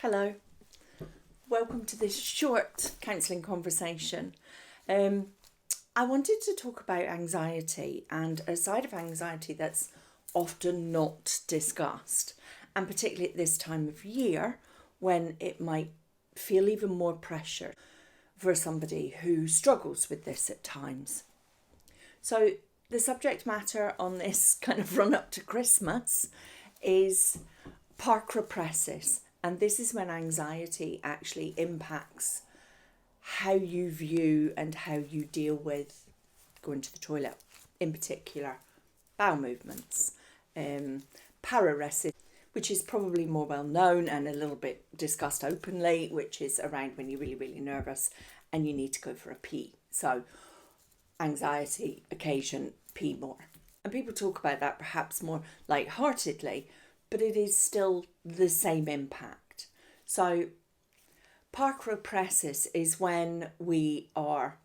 Hello, welcome to this short counselling conversation. I wanted to talk about anxiety and a side of anxiety that's often not discussed, and particularly at this time of year when it might feel even more pressure for somebody who struggles with this at times. So the subject matter on this kind of run up to Christmas is PARCOPRESIS. And this is when anxiety actually impacts how you view and how you deal with going to the toilet, in particular bowel movements. Parursis, which is probably more well known and a little bit discussed openly, which is around when you're really, really nervous and you need to go for a pee. So anxiety, occasion, pee more. And people talk about that perhaps more lightheartedly, but it is still the same impact. So PARCOPRESIS is when we are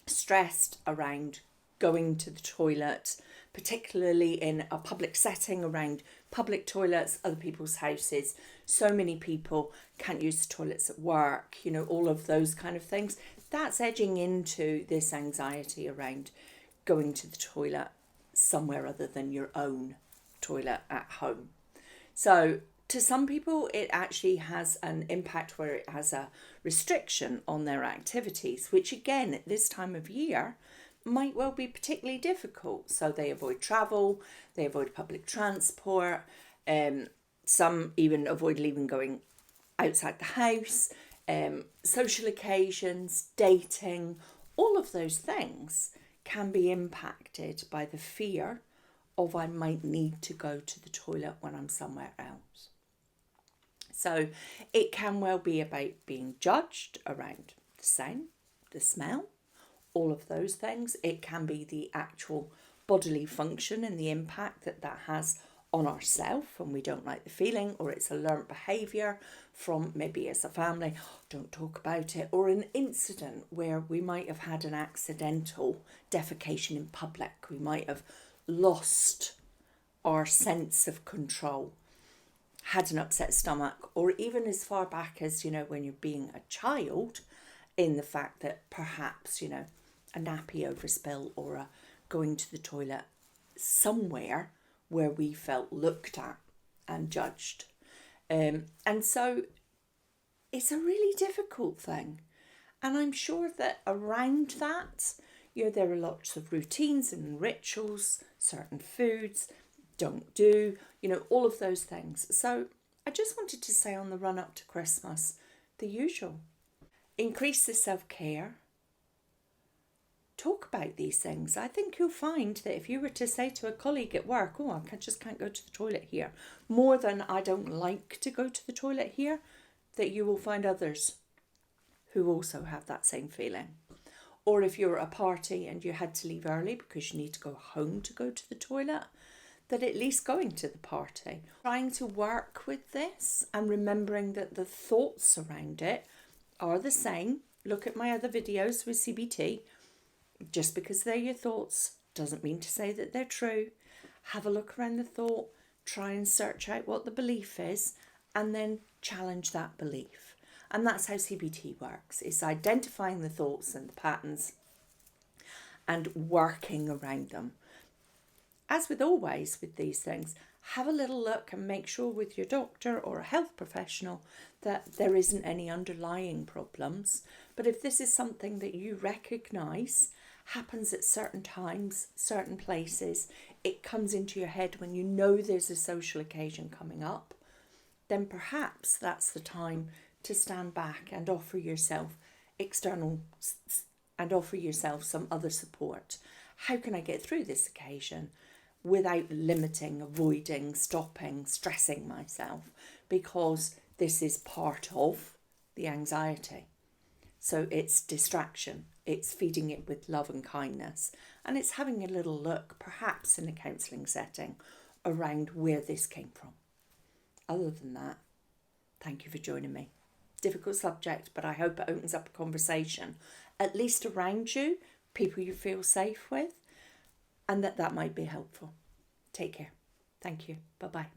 stressed around going to the toilet, particularly in a public setting, around public toilets, other people's houses. So many people can't use the toilets at work, all of those kind of things. That's edging into this anxiety around going to the toilet somewhere other than your own toilet at home. So to some people, it actually has an impact where it has a restriction on their activities, which again, at this time of year, might well be particularly difficult. So they avoid travel, they avoid public transport, some even avoid even going outside the house, social occasions, dating, all of those things can be impacted by the fear of I might need to go to the toilet when I'm somewhere else. So it can well be about being judged around the sound, the smell, all of those things. It can be the actual bodily function and the impact that has on ourselves when we don't like the feeling, or it's a learnt behaviour from maybe as a family, don't talk about it, or an incident where we might have had an accidental defecation in public. We might have lost our sense of control, had an upset stomach, or even as far back as, when you're being a child, in the fact that perhaps, a nappy overspill or a going to the toilet somewhere where we felt looked at and judged. And so it's a really difficult thing. And I'm sure that around that, there are lots of routines and rituals, certain foods, don't do, all of those things. So I just wanted to say on the run up to Christmas, the usual. Increase the self-care. Talk about these things. I think you'll find that if you were to say to a colleague at work, I just can't go to the toilet here, more than I don't like to go to the toilet here, that you will find others who also have that same feeling. Or if you're at a party and you had to leave early because you need to go home to go to the toilet, that at least going to the party. Trying to work with this and remembering that the thoughts around it are the same. Look at my other videos with CBT. Just because they're your thoughts doesn't mean to say that they're true. Have a look around the thought, try and search out what the belief is, and then challenge that belief. And that's how CBT works. It's identifying the thoughts and the patterns and working around them. As with always with these things, have a little look and make sure with your doctor or a health professional that there isn't any underlying problems. But if this is something that you recognise happens at certain times, certain places, it comes into your head when you know there's a social occasion coming up, then perhaps that's the time to stand back and offer yourself some other support. How can I get through this occasion without limiting, avoiding, stopping, stressing myself? Because this is part of the anxiety. So it's distraction, it's feeding it with love and kindness, and it's having a little look, perhaps in a counselling setting, around where this came from. Other than that, thank you for joining me. Difficult subject, but I hope it opens up a conversation, at least around you, people you feel safe with, and that might be helpful. Take care. Thank you. Bye-bye.